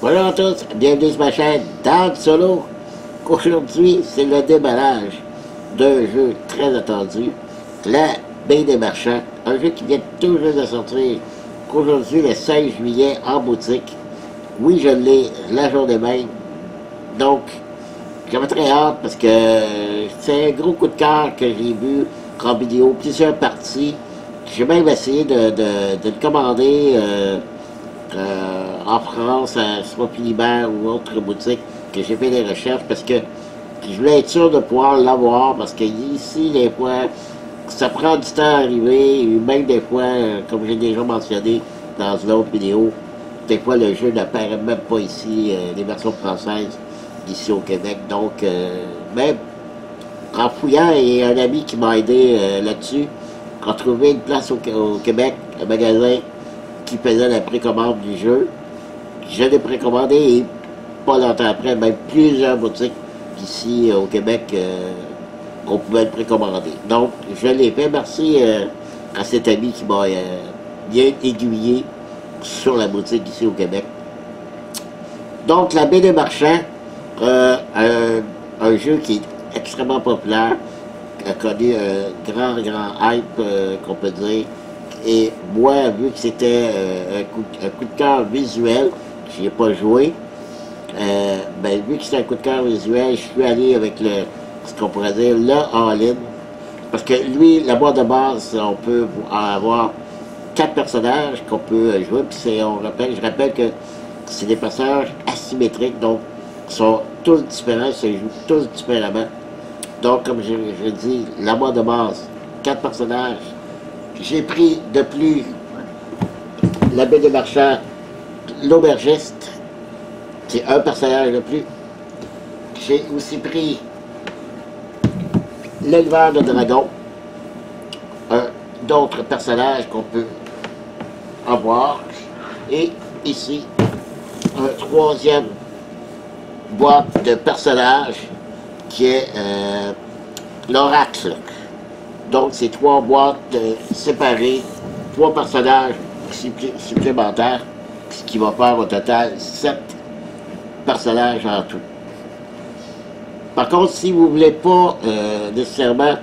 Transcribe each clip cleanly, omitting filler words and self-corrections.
Bonjour à tous, bienvenue sur ma chaîne Dan Solo. Aujourd'hui, c'est le déballage d'un jeu très attendu, la Baie des Marchands, un jeu qui vient tout juste de sortir aujourd'hui, le 16 juillet, en boutique. Oui, je l'ai la journée même, donc j'avais très hâte parce que c'est un gros coup de cœur que j'ai vu en vidéo, plusieurs parties. J'ai même essayé de le commander en France, à soit Philibert ou autre boutique, que j'ai fait des recherches parce que je voulais être sûr de pouvoir l'avoir parce que ici, des fois, ça prend du temps à arriver, et même des fois, comme j'ai déjà mentionné dans une autre vidéo, des fois le jeu n'apparaît même pas ici, les versions françaises ici au Québec. Donc, même en fouillant, il y a un ami qui m'a aidé là-dessus, a trouvé une place au Québec, un magasin qui faisait la précommande du jeu. Je l'ai précommandé et pas longtemps après, même plusieurs boutiques ici au Québec, on pouvait le précommander. Donc, je l'ai fait. Merci à cet ami qui m'a bien aiguillé sur la boutique ici au Québec. Donc, la Baie des Marchands, un jeu qui est extrêmement populaire, a connu un grand hype, qu'on peut dire. Et moi, vu que c'était un coup de cœur visuel, j'y ai pas joué, ben, vu que c'était un coup de cœur visuel, je suis allé avec ce qu'on pourrait dire le all-in. Parce que lui, la boîte de base, on peut avoir 4 personnages qu'on peut jouer. Puis je rappelle que c'est des personnages asymétriques, donc ils sont tous différents, ils se jouent tous différemment. Donc, comme je dis, la boîte de base, 4 personnages. J'ai pris de plus la Baie des Marchands, l'aubergiste, c'est un personnage de plus. J'ai aussi l'éleveur de dragons, d'autres personnages qu'on peut avoir. Et ici, un troisième boîte de personnages qui est l'oracle. Donc, c'est 3 boîtes séparées, 3 personnages supplémentaires, ce qui va faire au total 7 personnages en tout. Par contre, si vous ne voulez pas nécessairement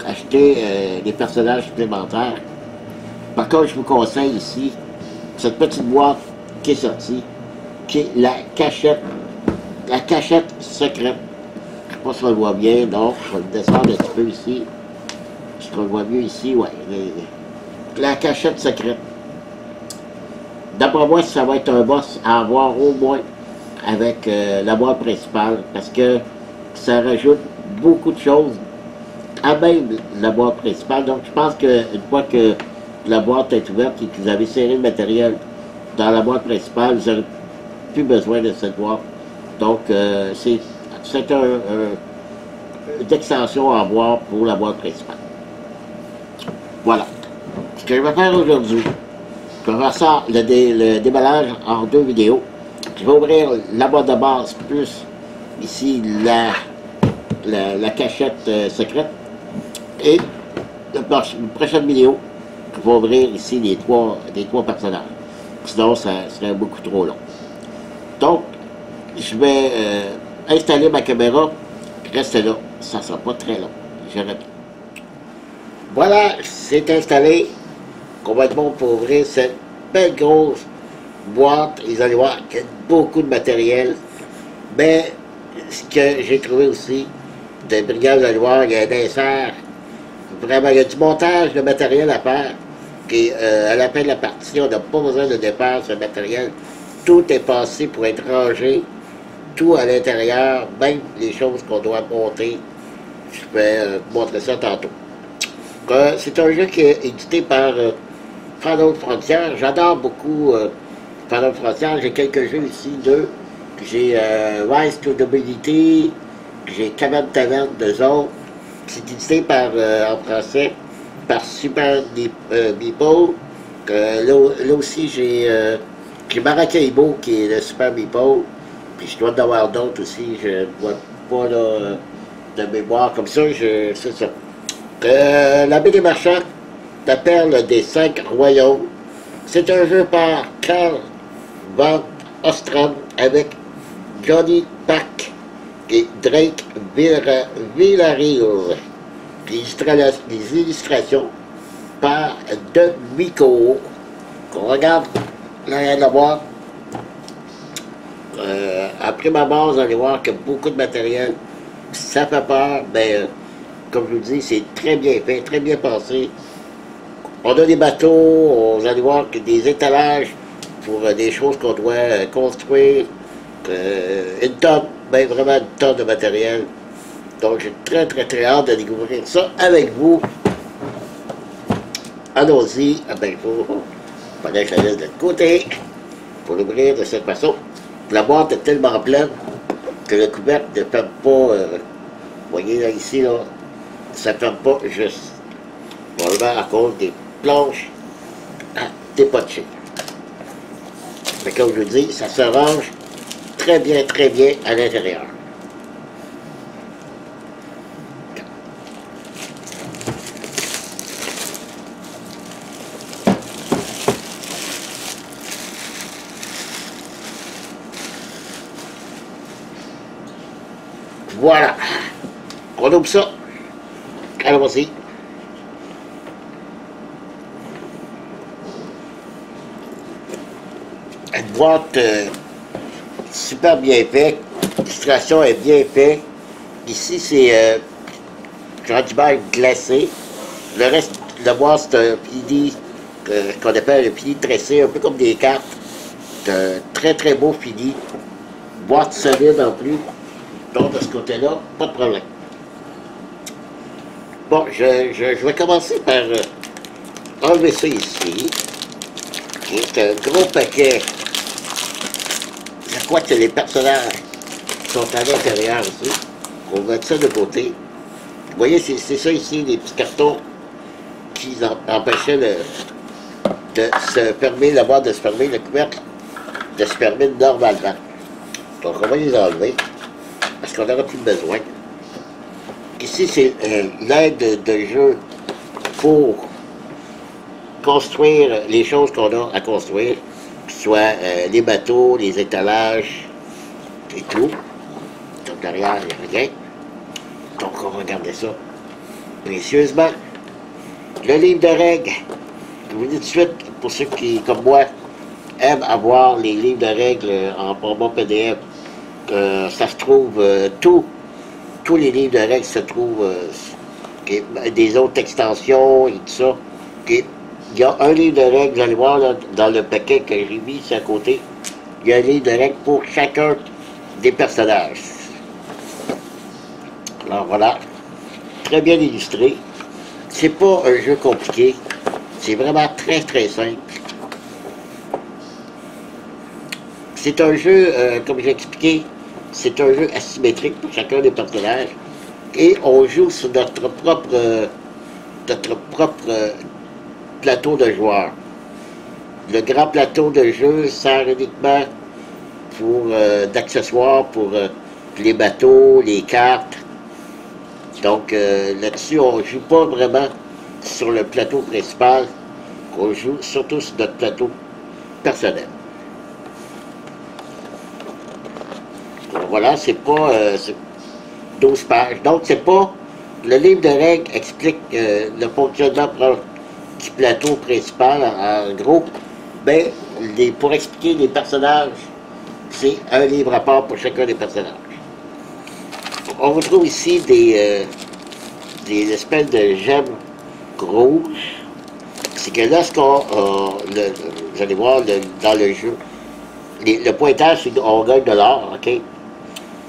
acheter des personnages supplémentaires, par contre, je vous conseille ici cette petite boîte qui est sortie, qui est la cachette secrète. Je ne sais pas si on le voit bien, donc je vais le descendre un petit peu ici. Est-ce qu'on le voit mieux ici? Oui. La cachette secrète. D'après moi, ça va être un boss à avoir au moins avec la boîte principale, parce que ça rajoute beaucoup de choses à même la boîte principale. Donc, je pense qu'une fois que la boîte est ouverte et que vous avez serré le matériel dans la boîte principale, vous n'aurez plus besoin de cette boîte. Donc, c'est une extension à avoir pour la boîte principale. Voilà. Ce que je vais faire aujourd'hui, je vais faire ça, le déballage en 2 vidéos. Je vais ouvrir la boîte de base plus ici la cachette secrète. Et la prochaine vidéo, je vais ouvrir ici les trois personnages. Sinon, ça serait beaucoup trop long. Donc, je vais installer ma caméra. Restez là, ça ne sera pas très long. Je reviens. Voilà, c'est installé. On va être bon pour ouvrir cette belle grosse boîte. Vous allez voir qu'il y a beaucoup de matériel. Mais ce que j'ai trouvé aussi, de Brigade, vous allez voir, il y a un insert. Vraiment, il y a du montage de matériel à faire. Et à la fin de la partie, on n'a pas besoin de départ sur le matériel. Tout est passé pour être rangé. Tout à l'intérieur, même les choses qu'on doit monter. Je vais vous montrer ça tantôt. C'est un jeu qui est édité par Final Frontier. J'adore beaucoup Final Frontier. J'ai quelques jeux ici, 2. J'ai Rise to Dominity. J'ai Cabane Taverne, 2 autres. C'est édité par, en français, par Super Meeple. Là aussi, j'ai Maracaibo, qui est le Super Meeple. Puis je dois en avoir d'autres aussi. Je ne vois pas là, de mémoire comme ça. C'est ça. La Baie des Marchands, la perle des 5 royaumes. C'est un jeu par Karl von Ostrom avec Johnny Pack et Drake Villarreal. Les illustrations par De Mico. On regarde l'arrière de la boîte. Après ma base, vous allez voir que beaucoup de matériel, ça fait peur, mais comme je vous dis, c'est très bien fait, très bien pensé. On a des bateaux, vous allez voir que des étalages pour des choses qu'on doit construire, une tonne, ben vraiment une tonne de matériel. Donc j'ai très hâte de découvrir ça avec vous. Allons-y, ben pendant que je la laisse de côté, pour l'ouvrir de cette façon. La boîte est tellement pleine que le couvercle ne ferme pas, vous voyez là ici, là, ça ne ferme pas juste. Probablement à cause des planches à dépotcher. Mais comme je vous dis, ça se range très bien à l'intérieur. Voilà. On ouvre ça. Allons-y. Une boîte super bien faite. L'illustration est bien faite. Ici, c'est du beurre glacé. Le reste de la boîte, c'est un pili qu'on appelle un pili tressé, un peu comme des cartes. C'est un très beau pili. Boîte solide en plus. Donc, de ce côté-là, pas de problème. Bon, je vais commencer par enlever ça ici, qui est un gros paquet. Je crois que les personnages sont à l'intérieur aussi. On va mettre ça de côté. Vous voyez, c'est ça ici, les petits cartons qui empêchaient de se fermer, la boîte de se fermer, le couvercle de se fermer normalement. Donc, on va les enlever. Parce qu'on n'aura plus besoin. Ici, c'est l'aide de jeu pour construire les choses qu'on a à construire, que ce soit les bateaux, les étalages et tout. Donc derrière, il n'y a rien. Donc on va regarder ça précieusement. Le livre de règles, je vous dis tout de suite, pour ceux qui, comme moi, aiment avoir les livres de règles en format PDF, ça se trouve, tous les livres de règles se trouvent, des autres extensions et tout ça. Il y a un livre de règles, vous allez voir là, dans le paquet que j'ai mis ici à côté, il y a un livre de règles pour chacun des personnages. Alors voilà, très bien illustré. C'est pas un jeu compliqué, c'est vraiment très simple. C'est un jeu, comme j'ai expliqué, c'est un jeu asymétrique pour chacun des personnages. Et on joue sur notre propre plateau de joueurs. Le grand plateau de jeu sert uniquement pour d'accessoires pour les bateaux, les cartes. Donc là-dessus, on ne joue pas vraiment sur le plateau principal. On joue surtout sur notre plateau personnel. Voilà, c'est pas 12 pages. Donc, c'est pas... Le livre de règles explique le fonctionnement du plateau principal, en gros. Ben, pour expliquer les personnages, c'est un livre à part pour chacun des personnages. On retrouve ici des espèces de gemmes rouges. C'est que lorsqu'on... vous allez voir dans le jeu, le pointage, c'est qu'on gagne de l'or, OK?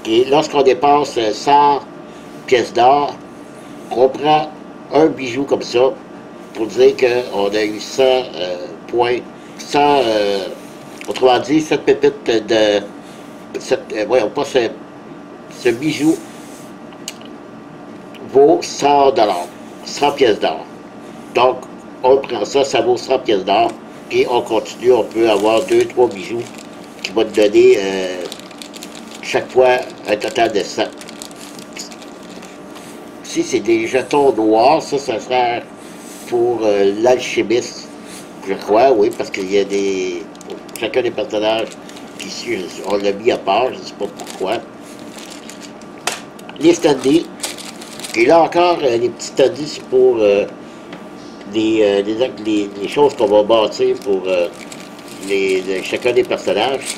Et lorsqu'on dépasse 100 pièces d'or, on prend un bijou comme ça pour dire qu'on a eu 100 points, 100, autrement dit, cette pépite de... voyons pas, ce bijou vaut 100 $, 100 pièces d'or. Donc, on prend ça, ça vaut 100 pièces d'or, et on continue, on peut avoir 2-3 bijoux qui vont nous donner... chaque fois un total de 100. Si c'est des jetons noirs, ça sert pour l'alchimiste, je crois, oui, parce qu'il y a des... Pour chacun des personnages, Puis ici, on l'a mis à part, je ne sais pas pourquoi. Les standees. Et là encore, les petits standees, c'est pour les choses qu'on va bâtir pour chacun des personnages.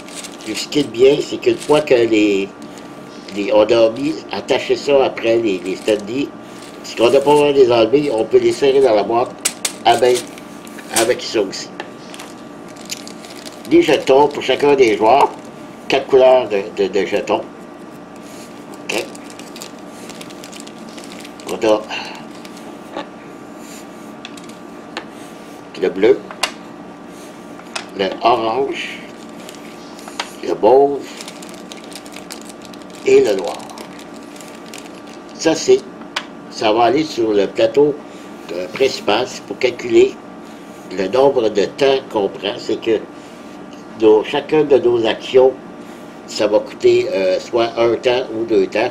Et ce qui est bien, c'est qu'une fois que on a attaché ça après les standees, si on n'a pas besoin de les enlever, on peut les serrer dans la boîte avec ça aussi. Des jetons pour chacun des joueurs, 4 couleurs de jetons. Okay. On a le bleu, le orange, le mauve et le noir. Ça va aller sur le plateau principal, c'est pour calculer le nombre de temps qu'on prend. C'est que chacune de nos actions, ça va coûter soit un temps ou 2 temps.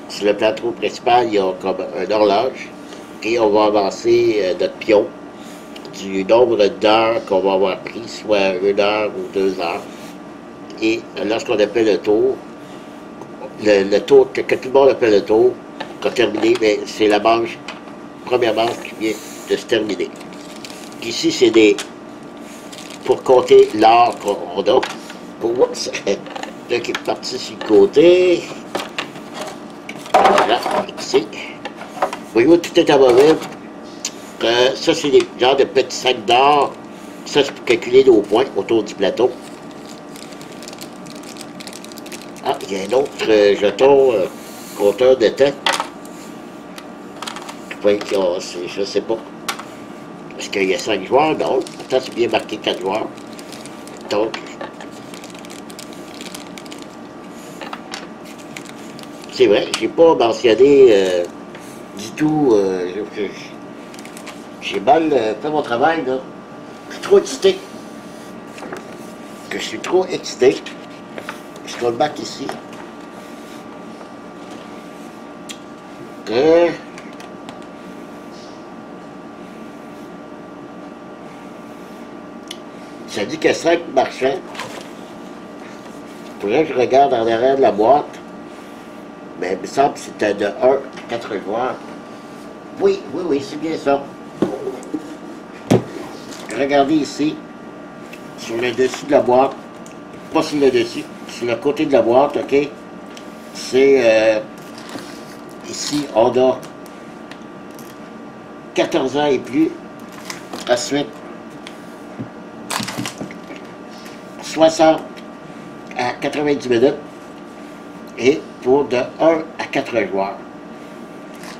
Sur le plateau principal, il y a comme un horloge et on va avancer notre pion du nombre d'heures qu'on va avoir pris, soit 1 heure ou 2 heures. Et lorsqu'on appelle le tour, le tour, que tout le monde appelle le tour, quand terminé, c'est la première manche qui vient de se terminer. Ici, c'est pour compter l'heure qu'on a. Oups, là qui est parti sur le côté. Voilà, ici. Voyez-vous, tout est amovible. Ça, c'est des genres de petits sacs d'or. Ça, c'est pour calculer nos points autour du plateau. Ah, il y a un autre jeton compteur de temps. Je sais pas. Est-ce qu'il y a 5 joueurs? Non. Pourtant, c'est bien marqué 4 joueurs. Donc, c'est vrai, j'ai pas mentionné du tout. J'ai mal fait mon travail, là. Je suis trop excité. Je suis trop excité. Je suis le bac ici. Ça dit que 5 marchands. Faudrait que je regarde en arrière de la boîte. Mais il me semble que c'était de 1 à 4 joueurs. Oui, c'est bien ça. Regardez ici, sur le dessus de la boîte, pas sur le dessus, sur le côté de la boîte, ok? C'est, ici, on a 14 ans et plus. Ensuite, 60 à 90 minutes. Et pour de 1 à 4 joueurs.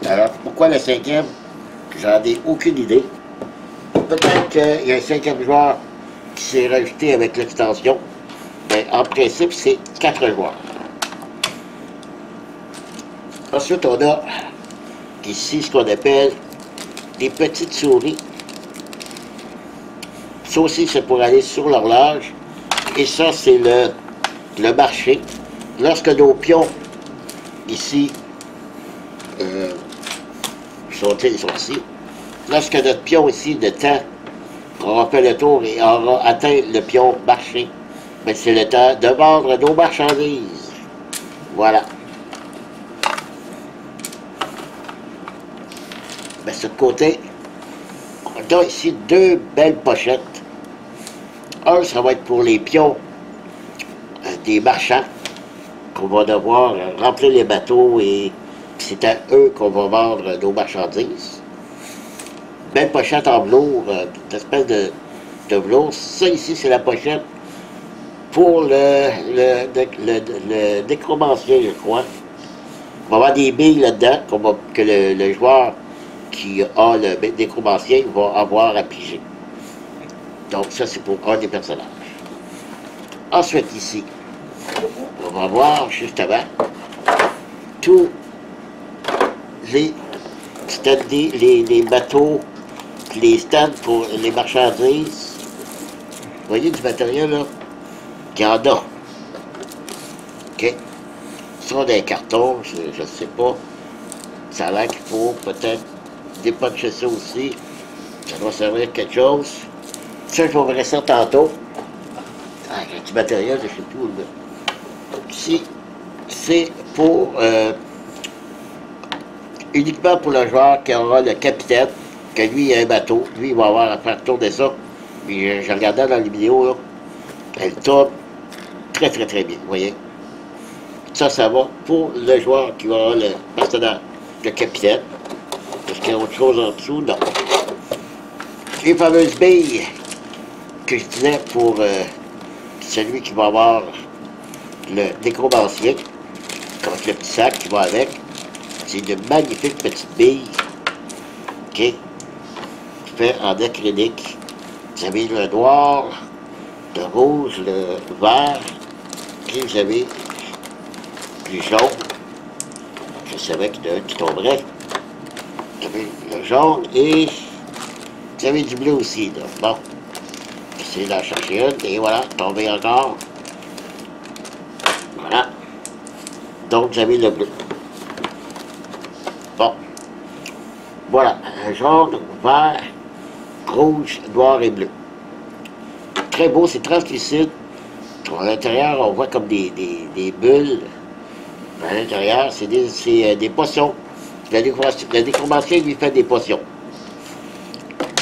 Alors, pourquoi le 5e? J'en ai aucune idée. Peut-être qu'il y a un 5e joueur qui s'est rajouté avec l'extension. Mais en principe, c'est 4 joueurs. Ensuite, on a ici ce qu'on appelle des petites souris. Ça aussi, c'est pour aller sur l'horloge. Et ça, c'est le marché. Lorsque nos pions, ici, sont ici, lorsque notre pion ici de temps aura fait le tour et aura atteint le pion marché, ben c'est le temps de vendre nos marchandises. Voilà. Ben, sur le côté, on a ici 2 belles pochettes. Un, ça va être pour les pions des marchands, qu'on va devoir remplir les bateaux et c'est à eux qu'on va vendre nos marchandises. Belle pochette en velours, une espèce de velours. Ça ici, c'est la pochette pour le nécromancien, je crois. On va avoir des billes là-dedans que le joueur qui a le nécromancien va avoir à piger. Donc ça, c'est pour un des personnages. Ensuite, ici, on va voir juste avant tous les bateaux, les stands pour les marchandises. Vous voyez du matériel là? Il y en a. OK? Ce sont des cartons, je ne sais pas. Ça a l'air qu'il faut peut-être dépuncher ça aussi. Ça doit servir à quelque chose. Ça, je vais ouvrir ça tantôt. avec un petit matériel, je sais plus où le mettre. Ici, c'est pour uniquement pour le joueur qui aura le capitaine, que lui il a un bateau, lui il va avoir à faire tourner ça. Puis je regardais dans les vidéos, là, elle tourne très bien, vous voyez. Ça va pour le joueur qui va avoir le personnage, le capitaine. Parce qu'il y a autre chose en dessous, non. Les fameuses billes que je disais pour celui qui va avoir le nécromancien, avec le petit sac qui va avec. C'est de magnifiques petites billes, ok, fait en acrylique. Vous avez le noir, le rouge, le vert, et vous avez du jaune. Je savais qu'il y en a un qui tomberait. Vous avez le jaune et vous avez du bleu aussi, là. Bon, j'essaie d'en chercher une et voilà, tombé encore. Voilà. Donc, vous avez le bleu. Bon. Voilà, jaune, vert, rouge, noir et bleu. Très beau, c'est translucide. À l'intérieur, on voit comme des bulles. À l'intérieur, c'est des potions. La nécromancien lui fait des potions.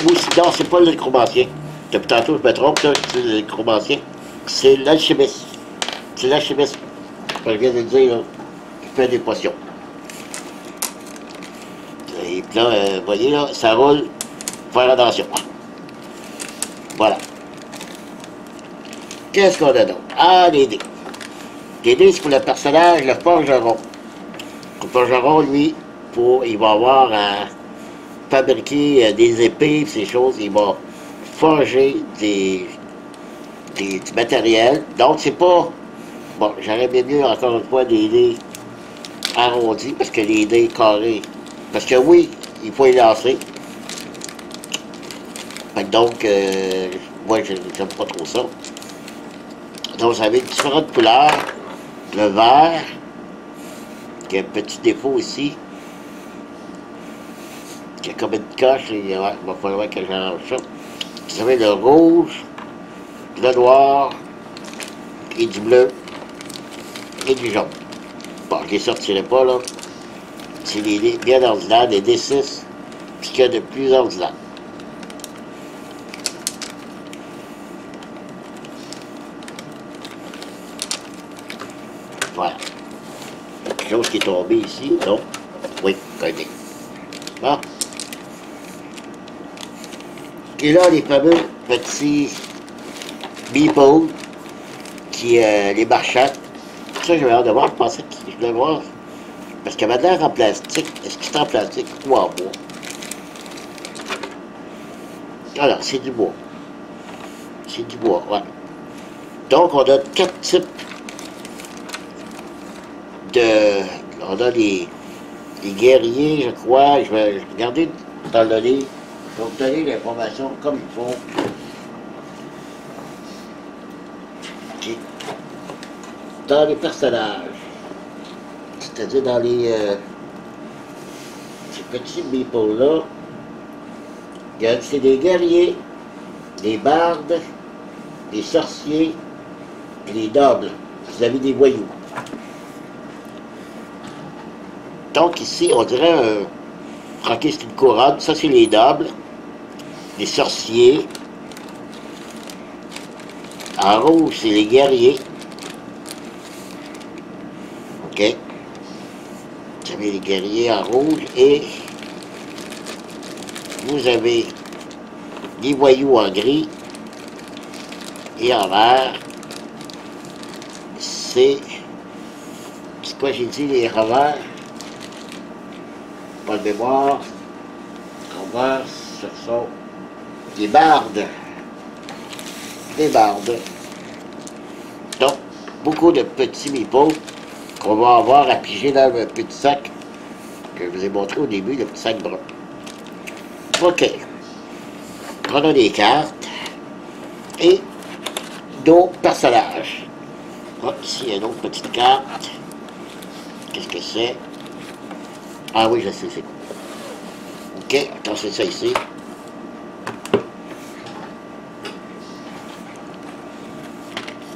Ou sinon, c'est pas le nécromancien. Depuis tantôt, je me trompe, ça, c'est le nécromancien. C'est l'alchimiste. C'est l'alchimiste. Je viens de le dire, là, qui fait des potions. Et puis là, vous voyez, là, ça roule. Faire attention. Voilà. Qu'est-ce qu'on a d'autre? Ah, les dés. Les dés, c'est pour le personnage, le forgeron. Le forgeron, lui, il va avoir à fabriquer des épées, ces choses. Il va forger du matériel. Donc, c'est pas... Bon, j'aurais bien mieux, encore une fois, des dés arrondis, parce que les dés carrés... Parce que oui, il faut les lancer. Donc, moi, j'aime pas trop ça. Donc, vous avez différentes couleurs. Le vert, qui a un petit défaut ici, qui a comme une coche, et, ouais, il va falloir que j'arrange ça. Vous avez le rouge, le noir, et du bleu, et du jaune. Bon, je les sortirai pas, là. C'est des dés bien ordinaires, des D6, puis qu'il y a de plus ordinaire. Voilà. Quelque chose qui est tombé ici, donc, oui, regardez. Bon. Et là, les fameux petits meeples, les marchands. Ça, j'avais hâte de voir, je pensais que je voulais voir. Parce qu'il y avait de l'air en plastique. Est-ce qu'il est en plastique ou en bois? Alors, c'est du bois. C'est du bois, ouais. Donc, on a 4 types on a les guerriers, je crois. Je vais regarder dans le livre. Je vais vous donner l'information comme il faut. Okay. Dans les personnages, c'est-à-dire dans ces petits meeples-là, c'est des guerriers, des bardes, des sorciers et des nobles. Vous avez des voyous. Donc ici, on dirait ok, c'est une couronne. Ça, c'est les nobles, les sorciers. En rouge, c'est les guerriers. OK. Vous avez les guerriers en rouge et vous avez les voyous en gris et en vert. C'est quoi j'ai dit, les revers? Pas de mémoire. Revers, ce sont des bardes. Des bardes. Donc, beaucoup de petits meeples qu'on va avoir à piger dans le petit sac que je vous ai montré au début, le petit sac brun. OK. On a des cartes et nos personnages. Oh, ici, il y a une autre petite carte. Qu'est-ce que c'est? Ah oui, je sais, c'est quoi. OK, attends, c'est ça ici.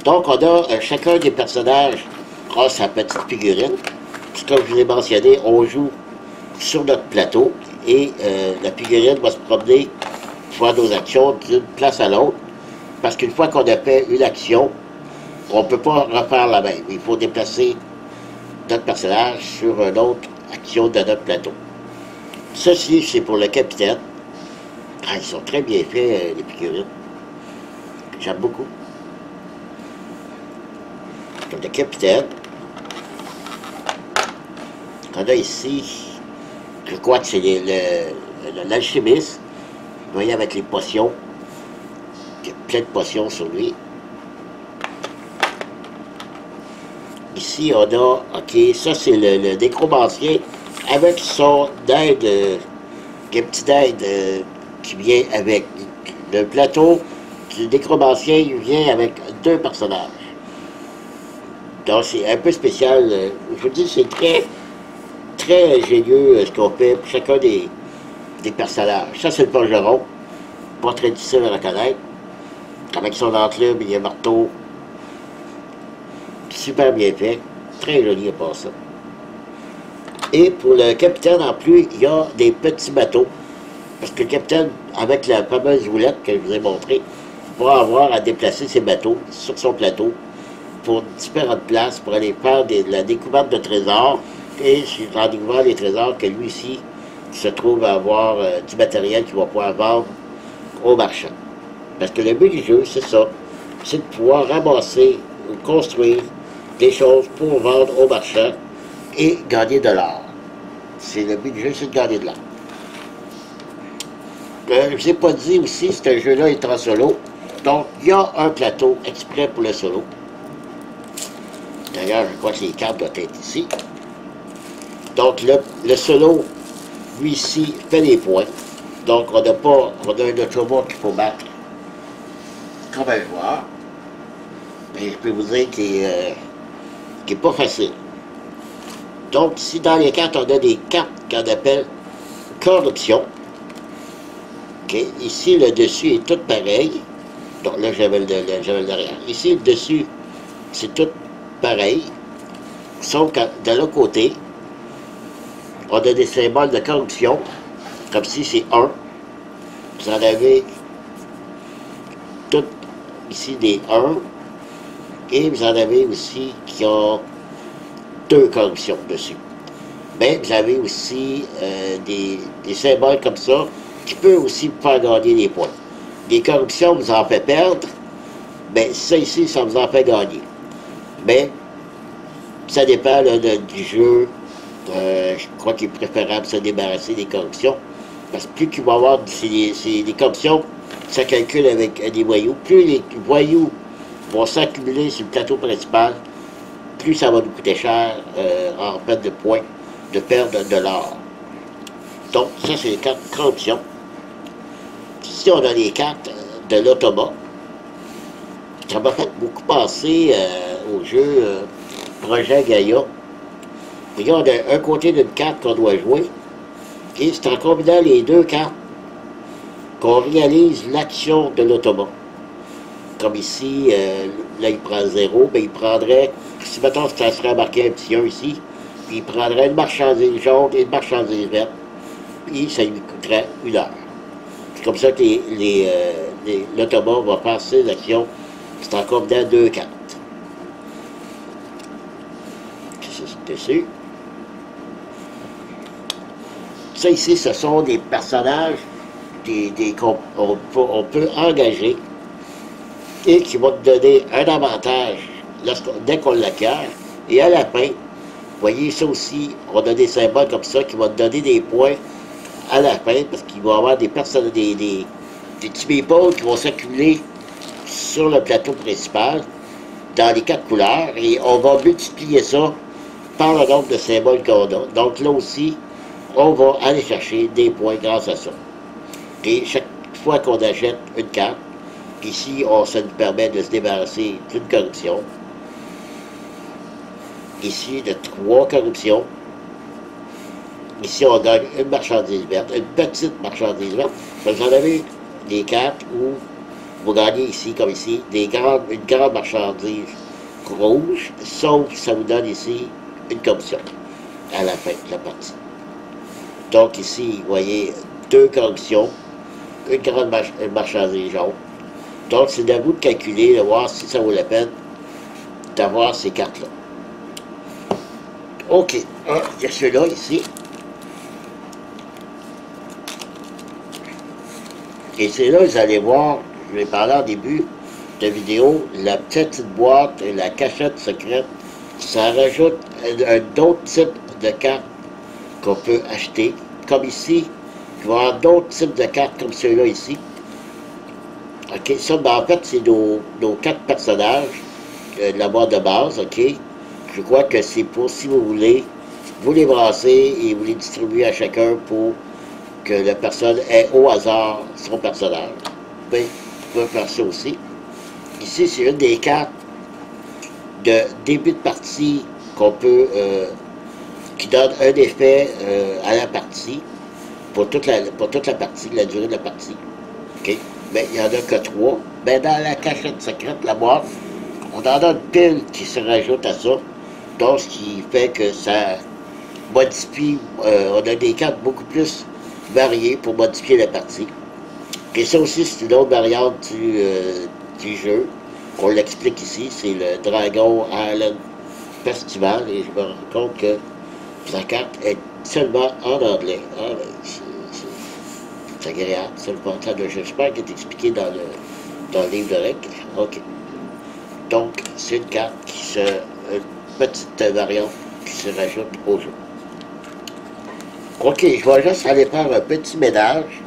Donc, on a chacun des personnages a sa petite figurine. Puis, comme je vous ai mentionné, on joue sur notre plateau et la figurine va se promener, faire nos actions d'une place à l'autre. Parce qu'une fois qu'on a fait une action, on ne peut pas refaire la même. Il faut déplacer notre personnage sur une autre action de notre plateau. Ceci, c'est pour le capitaine. Ah, ils sont très bien faits, les figurines. J'aime beaucoup. Comme le capitaine. On a ici, je crois que c'est l'alchimiste. Vous voyez, avec les potions. Il y a plein de potions sur lui. Ici, on a, ok, ça c'est le nécromancien avec son aide, un petit aide qui vient avec le plateau du nécromancien, il vient avec 2 personnages. Donc c'est un peu spécial. Je vous dis, c'est très ingénieux ce qu'on fait pour chacun des personnages. Ça c'est le forgeron, pas très difficile à reconnaître. Avec son enclume, il y a un marteau. Super bien fait. Très joli à part ça. Et pour le capitaine, en plus, il y a des petits bateaux. Parce que le capitaine, avec la fameuse roulette que je vous ai montrée, va avoir à déplacer ses bateaux sur son plateau pour différentes places, pour aller faire la découverte de trésors. Et en découvrant les trésors, que lui aussi se trouve à avoir du matériel qu'il va pouvoir vendre aux marchands. Parce que le but du jeu, c'est ça. C'est de pouvoir ramasser ou construire des choses pour vendre aux marchands et gagner de l'or. C'est le but du jeu, c'est de gagner de l'or. Je ne vous ai pas dit aussi, ce jeu-là est en solo. Donc, il y a un plateau exprès pour le solo. D'ailleurs, je crois que les cartes doivent être ici. Donc, le solo, lui ici, fait des points. Donc, on a un autobot qu'il faut battre comme un joueur. Mais je peux vous dire qu'il n'est pas facile. Donc, si dans les cartes, on a des cartes qu'on appelle corruption. Okay. Ici, le dessus est tout pareil. Donc là, j'avais le derrière. Ici, le dessus, c'est tout pareil. Sauf que de l'autre côté, on a des symboles de corruption. Comme si c'est 1. Vous en avez tout ici des 1. Et vous en avez aussi qui ont 2 corruptions dessus. Mais vous avez aussi des symboles comme ça qui peuvent aussi vous faire gagner des points. Des corruptions vous en fait perdre, mais ça ici, ça vous en fait gagner. Mais ça dépend là, du jeu. Je crois qu'il est préférable de se débarrasser des corruptions. Parce que plus qu'il va y avoir des corruptions, ça calcule avec des voyous. Plus les voyous vont s'accumuler sur le plateau principal, plus ça va nous coûter cher en fait de points, de perdre de l'or. Donc, ça, c'est les cartes corruption. Ici, on a les cartes de l'automat. Ça m'a fait beaucoup penser au jeu Projet Gaïa. Regarde, un côté d'une carte qu'on doit jouer, et c'est en combinant les 2 cartes qu'on réalise l'action de l'automat. Comme ici, là, il prend 0, mais il prendrait, si mettons que ça serait marqué un petit 1 ici, puis il prendrait une marchandise jaune et une marchandise verte, puis ça lui coûterait 1 heure. C'est comme ça que l'automat va faire ses actions. C'est en combinant 2 cartes. C'est dessus. Ça ici, ce sont des personnages qu'on peut engager et qui vont te donner un avantage dès qu'on l'acquiert. Et à la fin, vous voyez ça aussi, on a des symboles comme ça qui vont te donner des points à la fin, parce qu'il va y avoir des personnes, des petits people qui vont s'accumuler sur le plateau principal dans les 4 couleurs, et on va multiplier ça par le nombre de symboles qu'on a. Donc là aussi, on va aller chercher des points grâce à ça. Et chaque fois qu'on achète une carte, ici, ça nous permet de se débarrasser d'une corruption. Ici, de 3 corruptions. Ici, on gagne une marchandise verte, une petite marchandise verte. Vous en avez des cartes où vous gagnez ici, comme ici, une grande marchandise rouge, sauf que ça vous donne ici une commission à la fin de la partie. Donc ici, vous voyez deux commissions, une grande marchandise jaune. Donc c'est à vous de calculer, de voir si ça vaut la peine d'avoir ces cartes-là. OK. Ah, il y a ceux-là ici. Et c'est là, vous allez voir, je vais parler en début de vidéo, la petite boîte et la cachette secrète, ça rajoute d'autres types de cartes qu'on peut acheter. Comme ici, je vais avoir d'autres types de cartes comme ceux-là ici. OK, ça, ben, en fait, c'est nos 4 personnages de la boîte de base, OK? Je crois que c'est pour, si vous voulez, vous les brasser et vous les distribuer à chacun pour que la personne ait au hasard son personnage. Ben, vous pouvez faire ça aussi. Ici, c'est une des cartes de début de partie qu'on peut, qui donne un effet à la partie, pour toute la partie, la durée de la partie. OK? Mais il n'y en a que 3. Mais dans la cachette secrète, la boîte, on en a une pile qui se rajoute à ça. Donc, ce qui fait que ça modifie, on a des cartes beaucoup plus variées pour modifier la partie. Et ça aussi, c'est une autre variante du jeu, qu'on l'explique ici, c'est le Dragon Island Festival, et je me rends compte que sa carte est seulement en anglais. Ah, c'est agréable, c'est le fun. J'espère qu'il est expliqué dans le livre de règles. OK. Donc, c'est une carte une petite variante qui se rajoute au jeu. OK, je vais juste aller faire un petit ménage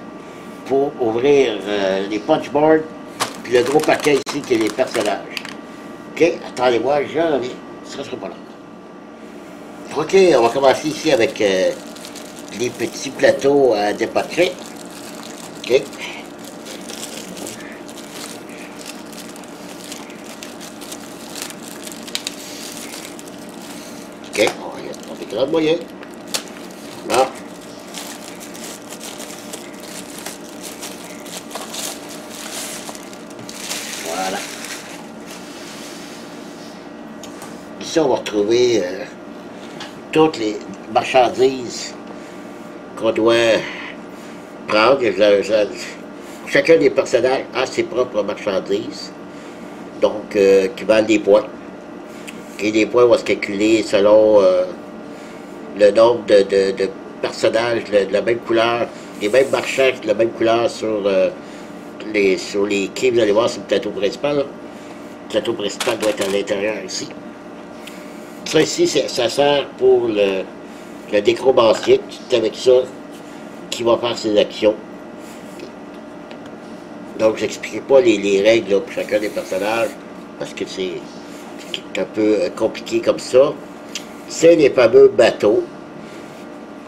pour ouvrir les punchboards, puis le gros paquet ici qui est les personnages. OK, attendez-moi, je reviens. Ça ne sera pas là. OK, on va commencer ici avec les petits plateaux à dépatcher. OK. OK, on fait grand moyen. Là. Voilà. Ici, on va retrouver toutes les marchandises qu'on doit prendre. Chacun des personnages a ses propres marchandises, donc qui valent des points. Et les points vont se calculer selon le nombre de personnages de la même couleur, les mêmes marchands de la même couleur sur les quais. Vous allez voir, c'est le plateau principal. Là. Le plateau principal doit être à l'intérieur ici. Ça ici, ça sert pour le nécromancien. C'est avec ça qu'il va faire ses actions. Donc, j'expliquerai pas les règles là, pour chacun des personnages, parce que c'est un peu compliqué comme ça. C'est les fameux bateaux.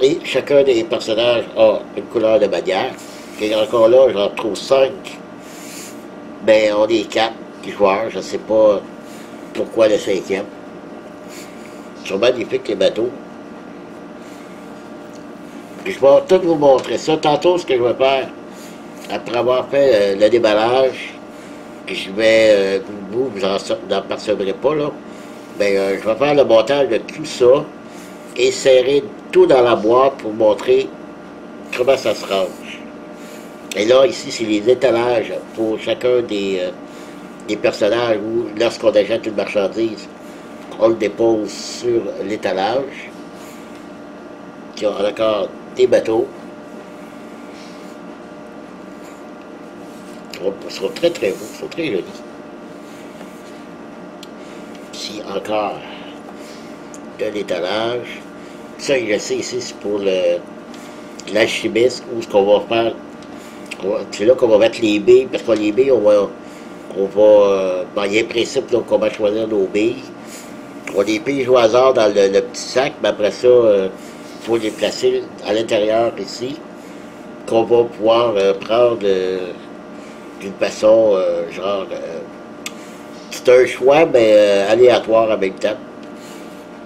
Et chacun des personnages a une couleur de bannière. Et encore là, j'en trouve 5. Mais on est 4 joueurs. Je ne sais pas pourquoi le 5e. Ils sont magnifiques, les bateaux. Et je vais tout vous montrer ça. Tantôt, ce que je vais faire, après avoir fait le déballage, que je vais, vous n'en percevrez pas, là, mais je vais faire le montage de tout ça et serrer tout dans la boîte pour montrer comment ça se range. Et là, ici, c'est les étalages pour chacun des personnages où, lorsqu'on achète une marchandise, on le dépose sur l'étalage, qui a encore des bateaux. Ils sont très très beaux, ils sont très jolis. Ici encore de l'étalage. Ça, je sais ici, c'est pour l'alchimiste, où ce qu'on va faire. C'est là qu'on va mettre les billes, parce que les billes, il y a un principe qu'on va choisir nos billes. On les pige au hasard dans le petit sac, mais après ça, il faut les placer à l'intérieur ici, qu'on va pouvoir prendre d'une façon, c'est un choix, mais aléatoire en même temps.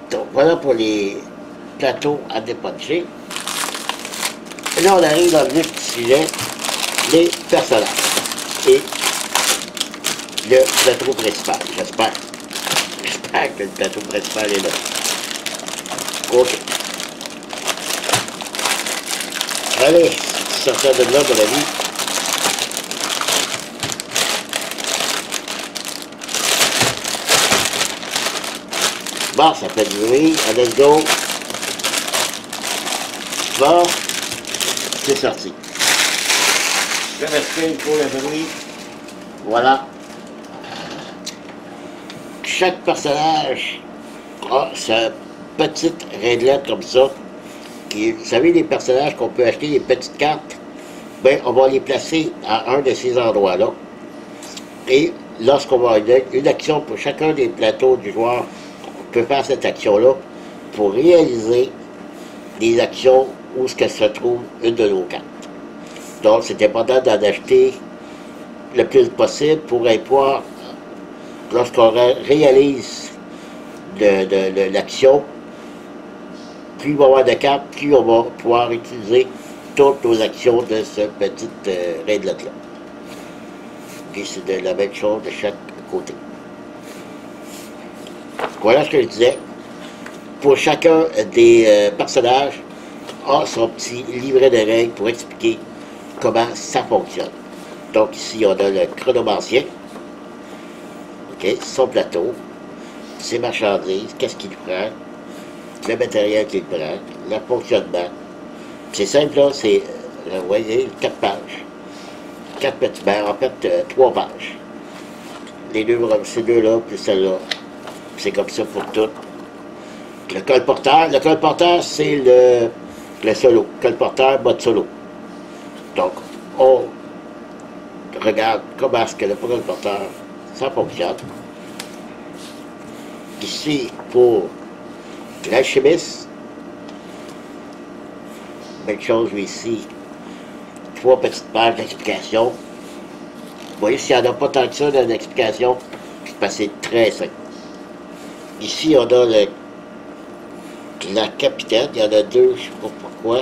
Donc, voilà pour les plateaux à dépuncher. Et là, on arrive dans le vif du sujet, les personnages. Et le plateau principal. J'espère. J'espère que le plateau principal est là. OK. Allez, sortir de là, mon ami. Bon, ça fait du bruit. Let's go. Bon, c'est sorti. Je m'excuse pour le bruit. Voilà. Chaque personnage a sa petite réglette comme ça. Vous savez, les personnages qu'on peut acheter, les petites cartes, ben, on va les placer à un de ces endroits-là. Et lorsqu'on va avoir une action pour chacun des plateaux du joueur, on peut faire cette action-là pour réaliser des actions où ce que se trouve une de nos cartes. Donc, c'est important d'en acheter le plus possible pour pouvoir, lorsqu'on réalise l'action, plus il va y avoir de cartes, plus on va pouvoir utiliser toutes nos actions de ce petit réglette-là. Puis c'est de la même chose de chaque côté. Voilà ce que je disais. Pour chacun des personnages, a son petit livret de règles pour expliquer comment ça fonctionne. Donc ici, on a le chronomancien, okay, son plateau, ses marchandises, qu'est-ce qu'il prend, le matériel qu'il prend, le fonctionnement. C'est simple, là, c'est, vous voyez, 4 pages. 4 petits pages, en fait, 3 pages. Les deux, ces deux-là, puis celle-là. C'est comme ça pour tout. Le colporteur, c'est le solo. Colporteur, mode solo. Donc, on regarde comment est-ce que le colporteur, ça fonctionne. Ici, pour l'alchimiste, même chose ici, 3 petites pages d'explication. Vous voyez, s'il n'y en a pas tant que ça dans l'explication, c'est très simple. Ici, on a la capitaine, il y en a 2, je ne sais pas pourquoi.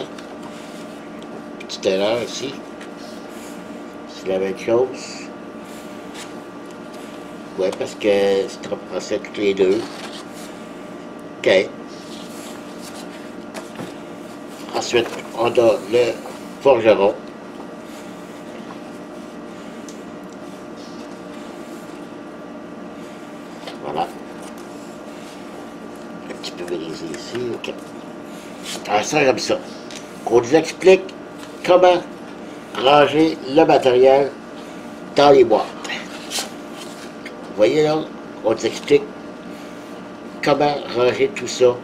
Petite erreur ici. C'est la même chose. Oui, parce que c'est en français toutes les deux. OK. Ensuite, on a le forgeron. Voilà. Un petit peu brisé ici. OK. Alors, ça comme ça. On vous explique comment ranger le matériel dans les boîtes. Vous voyez là, on vous explique comment ranger tout ça,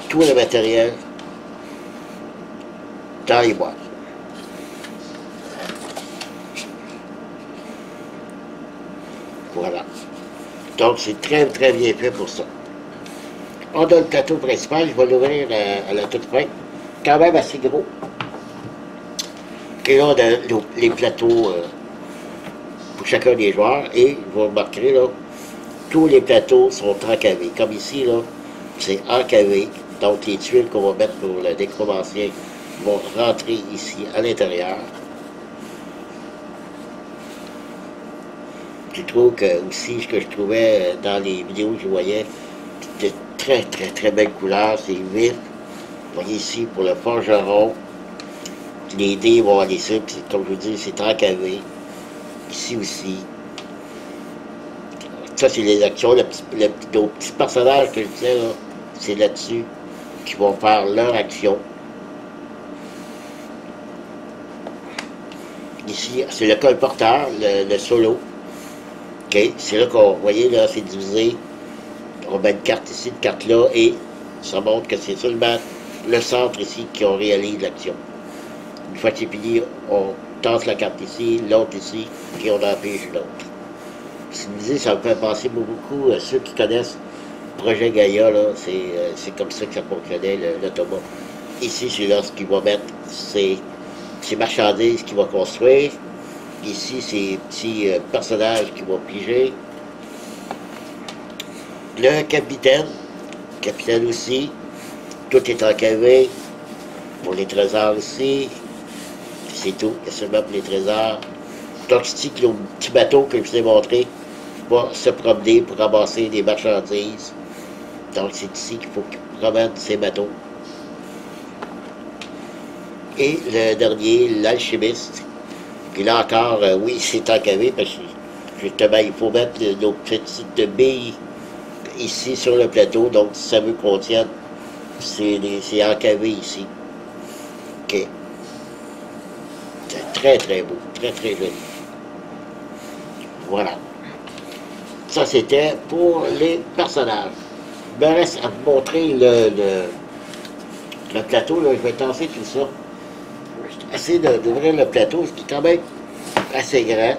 tout le matériel dans les boîtes. Voilà. Donc c'est très très bien fait pour ça. On a le plateau principal, je vais l'ouvrir à la toute fin. Quand même assez gros. Et là, on a les plateaux pour chacun des joueurs. Et vous remarquerez, là, tous les plateaux sont encavés. Comme ici, là, c'est encavé. Donc, les tuiles qu'on va mettre pour le nécromancien vont rentrer ici, à l'intérieur. Je trouve que, aussi, ce que je trouvais dans les vidéos que je voyais, c'était très, très, très belle couleur. C'est vif. Vous voyez ici, pour le forgeron, les dés vont aller ici, puis comme je vous dis, c'est encavé. Ici aussi. Ça, c'est les actions. Nos petits personnages que je disais, là, c'est là-dessus qui vont faire leur action. Ici, c'est le colporteur, le solo. OK, c'est là qu'on, vous voyez, là, c'est divisé. On met une carte ici, une carte là, et ça montre que c'est seulement le centre ici qui on réalise l'action. Une fois que c'est fini, on tasse la carte ici, l'autre ici, puis on empêche l'autre. Si vous me dites, ça me fait penser beaucoup à ceux qui connaissent le projet Gaïa, là, c'est comme ça que ça fonctionnait, l'automa. Ici, c'est là ce qu'il va mettre ses marchandises qu'il va construire. Ici, ces petits personnages qu'il va piger. Le capitaine aussi, tout est encavé. Pour les trésors ici, c'est tout, c'est seulement pour les trésors. Donc ici, le petit bateau que je vous ai montré, va se promener pour ramasser des marchandises. Donc c'est ici qu'il faut qu'il promène ses bateaux. Et le dernier, l'alchimiste. Puis là encore, oui, c'est encavé parce que justement, il faut mettre nos petites billes ici sur le plateau. Donc si ça veut qu'on tienne, c'est encavé ici. OK. C'est très très beau, très très joli. Voilà. Ça c'était pour les personnages. Il me reste à vous montrer le plateau. Là. Je vais tasser tout ça. Je vais essayer d'ouvrir le plateau, ce qui est quand même assez grand. Je ne sais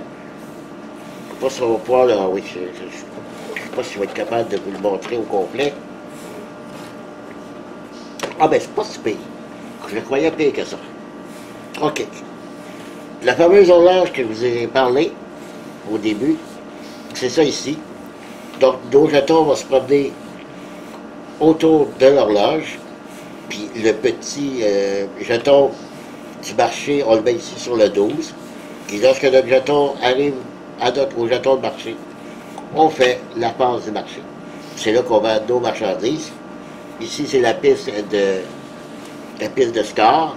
pas si on va pouvoir, là, oui, je ne sais pas si je vais être capable de vous le montrer au complet. Ah ben c'est pas si pire. Je le croyais pire que ça. OK. La fameuse horloge que je vous ai parlé au début, c'est ça ici. Donc nos jetons vont se promener autour de l'horloge. Puis le petit jeton du marché, on le met ici sur le 12. Puis lorsque notre jeton arrive au jeton de marché, on fait la passe du marché. C'est là qu'on vend nos marchandises. Ici, c'est la piste de score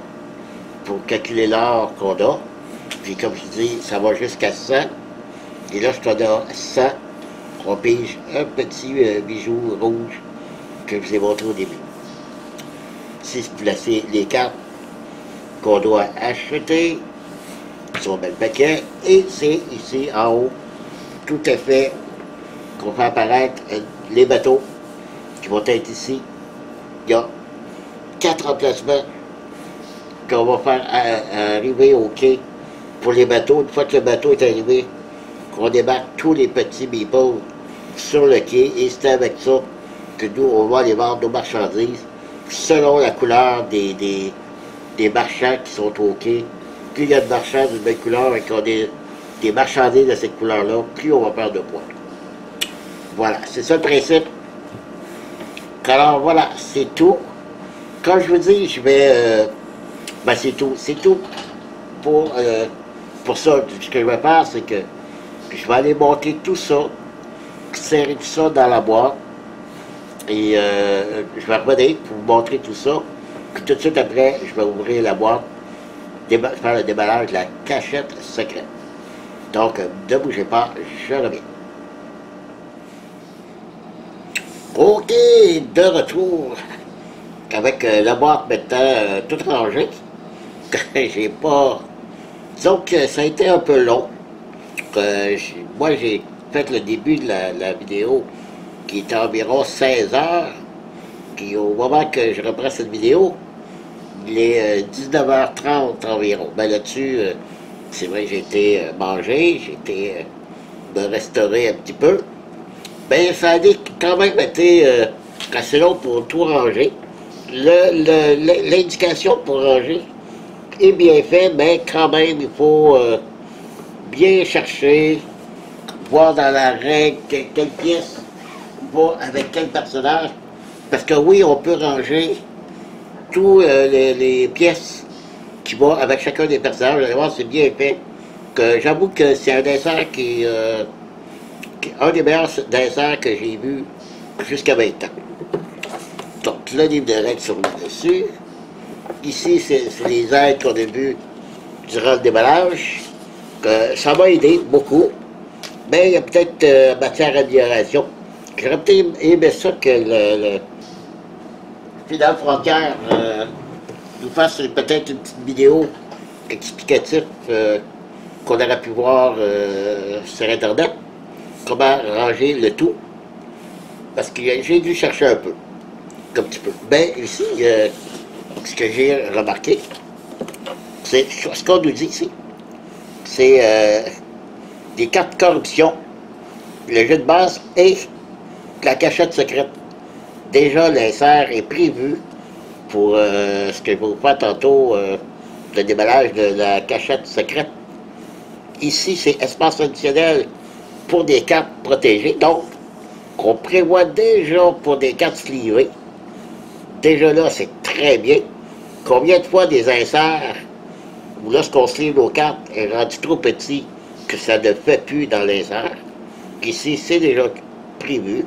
pour calculer l'or qu'on a. Puis comme je dis, ça va jusqu'à 100. Et lorsqu'on a 100, on pige un petit bijou rouge que je vous ai montré au début. Ici, c'est placer les cartes qu'on doit acheter sur le paquet. Et c'est ici, en haut, tout à fait, qu'on fait apparaître les bateaux qui vont être ici. Il y a 4 emplacements qu'on va faire arriver au quai pour les bateaux. Une fois que le bateau est arrivé, qu'on débarque tous les petits meeples sur le quai. Et c'est avec ça que nous, on va aller vendre nos marchandises selon la couleur des marchands qui sont au quai. Plus il y a de marchands d'une belle couleur et qu'on a des marchandises de cette couleur-là, plus on va perdre de poids. Voilà, c'est ça le principe. Alors voilà, c'est tout. Comme je vous dis, je vais... ben c'est tout. C'est tout pour ça. Ce que je vais faire, c'est que je vais aller monter tout ça, serrer tout ça dans la boîte. Et je vais revenir pour vous montrer tout ça. Puis tout de suite après, je vais ouvrir la boîte, faire le déballage de la cachette secrète. Donc, ne bougez pas, je reviens. OK, de retour avec la boîte maintenant toute rangée. J'ai pas... Disons que ça a été un peu long. Moi, j'ai fait le début de la vidéo qui était environ 16 heures. Puis au moment que je reprends cette vidéo, il est 19h30 environ. Ben là-dessus, c'est vrai que j'ai été manger, j'ai été me restaurer un petit peu. Ben ça a quand même été assez long pour tout ranger. L'indication pour ranger est bien faite, mais quand même, il faut bien chercher, voir dans la règle quelle pièce va avec quel personnage. Parce que oui, on peut ranger toutes les pièces qui vont avec chacun des personnages. Vous allez voir, c'est bien fait. J'avoue que c'est un dessert qui est un des meilleurs desserts que j'ai vu jusqu'à maintenant. Donc, le livre de règles sur le dessus. Ici, c'est les aides qu'on a vues durant le déballage. Ça m'a aidé beaucoup. Mais il y a peut-être matière d'amélioration. J'aurais peut-être aimé ça que le Final Frontier nous fasse peut-être une petite vidéo explicative qu'on aurait pu voir sur Internet. Comment ranger le tout. Parce que j'ai dû chercher un peu. Un petit peu. Ben, ici, ce que j'ai remarqué, c'est ce qu'on nous dit ici. C'est des cartes corruption, le jeu de base et la cachette secrète. Déjà, l'insert est prévu pour ce que je vais vous faire tantôt, le déballage de la cachette secrète. Ici, c'est espace additionnel pour des cartes protégées. Donc, on prévoit déjà pour des cartes slivées. Déjà là, c'est très bien. Combien de fois des inserts, où lorsqu'on sleeve nos cartes, est rendu trop petit que ça ne fait plus dans l'insert. Ici, c'est déjà prévu.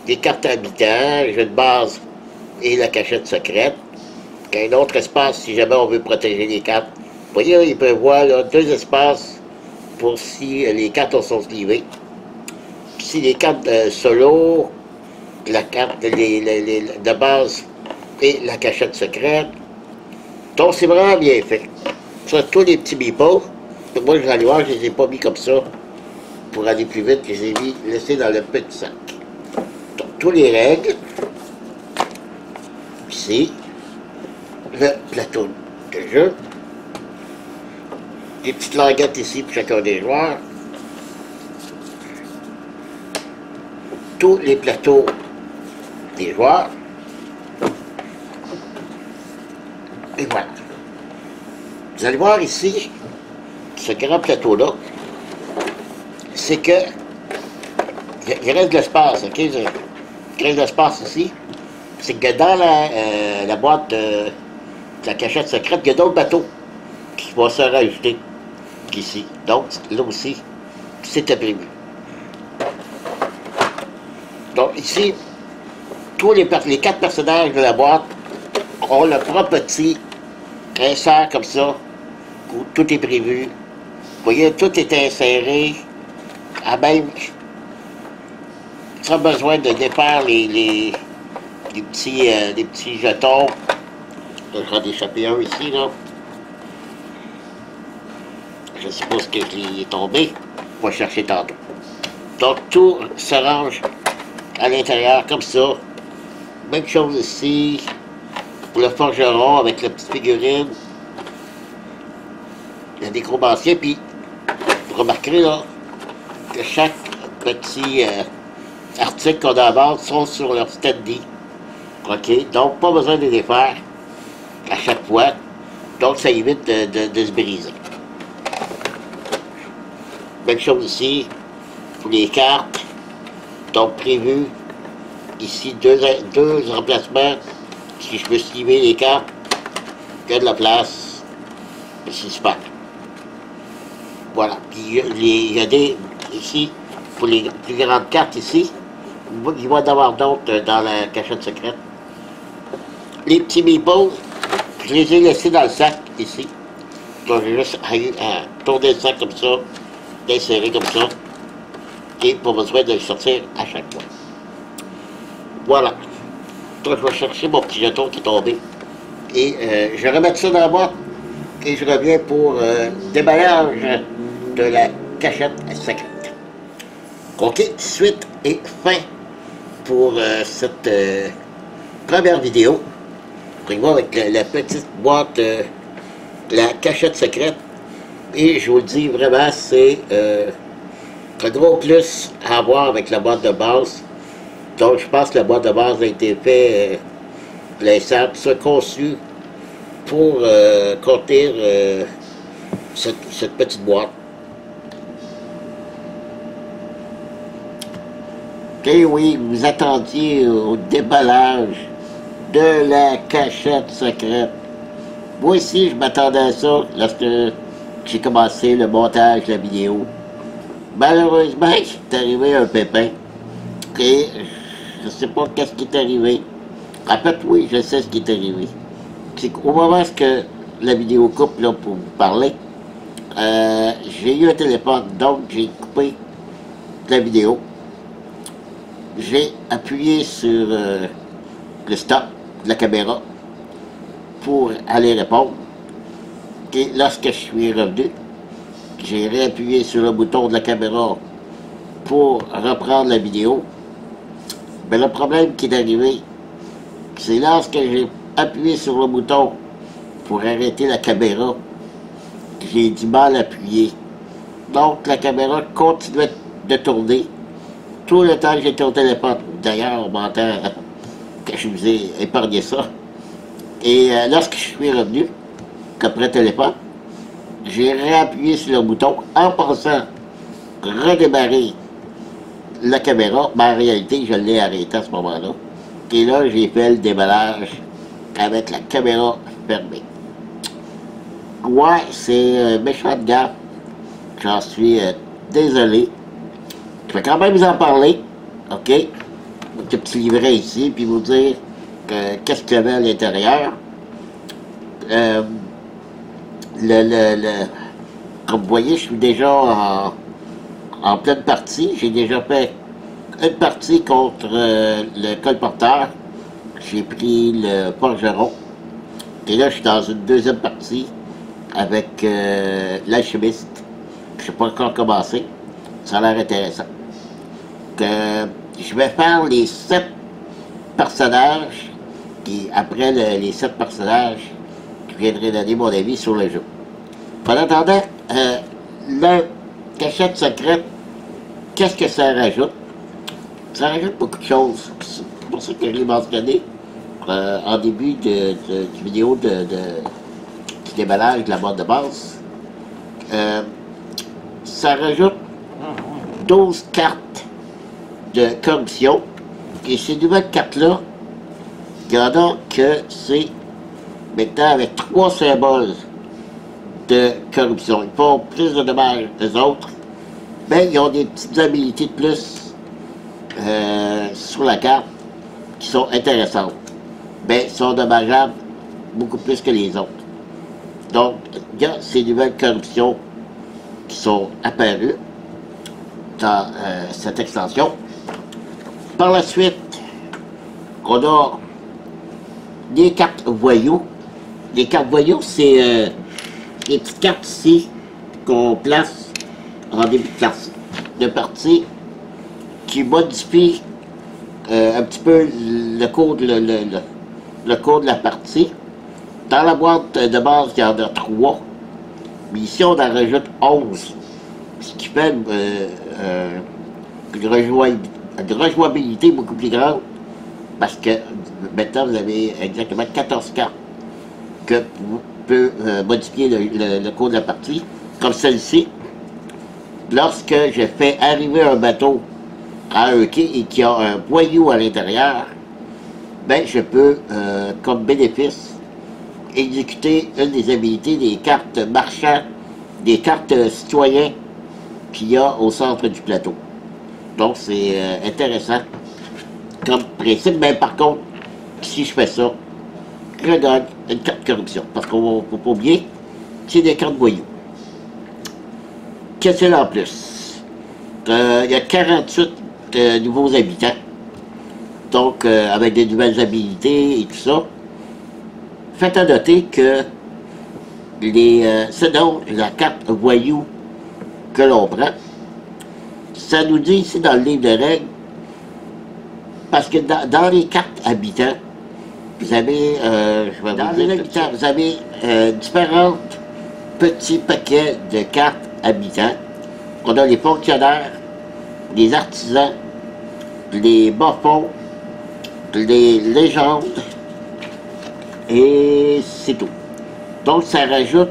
Les cartes habitants, jeu de base et la cachette secrète. Un autre espace si jamais on veut protéger les cartes. Vous voyez, il prévoit là, 2 espaces pour si les cartes sont slivées. Si les cartes solo, la carte de base et la cachette secrète. Donc c'est vraiment bien fait. Ça, tous les petits meeples, moi je vais aller voir, je les ai pas mis comme ça. Pour aller plus vite, je les ai mis, laissés dans le petit sac. Donc tous les règles. Ici. Le plateau de jeu. Des petites languettes ici pour chacun des joueurs. Tous les plateaux des joueurs. Et voilà. Vous allez voir ici, ce grand plateau-là, c'est que il reste de l'espace, ok? Il reste de l'espace ici. C'est que dans la boîte de la cachette secrète, il y a d'autres bateaux qui vont se rajouter ici. Donc, là aussi, c'était prévu. Donc, ici, tous les 4 personnages de la boîte ont leur propre petit insert comme ça, où tout est prévu. Vous voyez, tout est inséré à même, sans besoin de défaire les petits jetons. Je vais en échapper un ici, là. Je suppose que je l'ai tombé. On va chercher tantôt. Donc, tout se range à l'intérieur, comme ça. Même chose ici, pour le forgeron, avec la petite figurine. Le nécromancien, puis, vous remarquerez, là, que chaque petit article qu'on a à bord sont sur leur standy. OK? Donc, pas besoin de les défaire à chaque fois. Donc, ça évite de se briser. Même chose ici, pour les cartes. Donc, prévu, ici, deux remplacements. Si je peux sliver les cartes, il y a de la place. C'est super. Voilà. Puis, il y a des, ici, pour les plus grandes cartes ici, il va y en avoir d'autres dans la cachette secrète. Les petits meeples, je les ai laissés dans le sac, ici. Donc, j'ai juste à tourner le sac comme ça, d'insérer comme ça, et pas besoin de le sortir à chaque fois. Voilà. Donc, je vais chercher mon petit jeton qui est tombé. Et je vais remettre ça dans la boîte, et je reviens pour déballage de la cachette secrète. OK, suite et fin pour cette première vidéo. On va voir avec la petite boîte de la cachette secrète. Et je vous le dis vraiment, c'est un gros plus à avoir avec la boîte de base. Donc je pense que la boîte de base a été faite, l'insert, tout ça conçu pour contenir cette petite boîte. Et oui, vous attendiez au déballage de la cachette secrète. Moi aussi, je m'attendais à ça lorsque j'ai commencé le montage de la vidéo. Malheureusement, il est arrivé un pépin. Et je ne sais pas qu'est-ce qui est arrivé. En fait, oui, je sais ce qui est arrivé. C'est qu'au moment où la vidéo coupe là, pour vous parler, j'ai eu un téléphone, donc j'ai coupé la vidéo. J'ai appuyé sur le stop de la caméra pour aller répondre. Et lorsque je suis revenu, j'ai réappuyé sur le bouton de la caméra pour reprendre la vidéo. Mais le problème qui est arrivé, c'est lorsque j'ai appuyé sur le bouton pour arrêter la caméra, j'ai du mal à appuyer. Donc la caméra continuait de tourner tout le temps que j'étais au téléphone. D'ailleurs, on m'entend que je vous ai épargné ça. Et lorsque je suis revenu, qu'après le téléphone, j'ai réappuyé sur le bouton en pensant redémarrer la caméra. Mais en réalité, je l'ai arrêté à ce moment-là. Et là, j'ai fait le déballage avec la caméra fermée. Ouais, c'est méchant de gaffe. J'en suis désolé. Je vais quand même vous en parler, OK? Ce petit livret ici, puis vous dire qu'est-ce qu'il y avait à l'intérieur. Comme vous voyez, je suis déjà en pleine partie. J'ai déjà fait une partie contre le colporteur. J'ai pris le forgeron. Et là, je suis dans une deuxième partie avec l'alchimiste. Je ne sais pas encore commencé. Ça a l'air intéressant. Je vais faire les 7 personnages. Et après les 7 personnages, je viendrai donner mon avis sur le jeu. En attendant, la cachette secrète, qu'est-ce que ça rajoute? Ça rajoute beaucoup de choses. C'est pour ça que je l'ai mentionné en début de vidéo du déballage de la boîte de base. Ça rajoute 12 cartes de corruption. Et ces nouvelles cartes-là, il y en a que c'est maintenant avec 3 symboles de corruption. Ils font plus de dommages que les autres, mais ils ont des petites habilités de plus sur la carte qui sont intéressantes. Mais ils sont dommageables beaucoup plus que les autres. Donc, il y a ces nouvelles corruptions qui sont apparues dans cette extension. Par la suite, on a des cartes voyous. Les cartes voyous, c'est les petites cartes ici qu'on place en début de partie qui modifient un petit peu le cours de la partie. Dans la boîte de base, il y en a 3. Mais ici, on en rajoute 11. Ce qui fait une rejouabilité beaucoup plus grande. Parce que maintenant, vous avez exactement 14 cartes que vous pouvez modifier le cours de la partie. Comme celle-ci. Lorsque je fais arriver un bateau à un quai et qu'il y a un voyou à l'intérieur, ben je peux, comme bénéfice, exécuter une des habilités des cartes marchands, des cartes citoyens qu'il y a au centre du plateau. Donc c'est intéressant comme principe, mais par contre, si je fais ça, je gagne une carte corruption. Parce qu'on ne faut pas oublier, c'est des cartes voyous. Qu'est-ce qu'il y a en plus? Il y a 48 nouveaux habitants. Donc, avec des nouvelles habilités et tout ça. Faites à noter que c'est donc la carte voyou que l'on prend. Ça nous dit ici dans le livre de règles, parce que dans les cartes habitants, vous avez, vous avez différents petits paquets de cartes habitants. On a les fonctionnaires, les artisans, les bas-fonds, les légendes, et c'est tout. Donc ça rajoute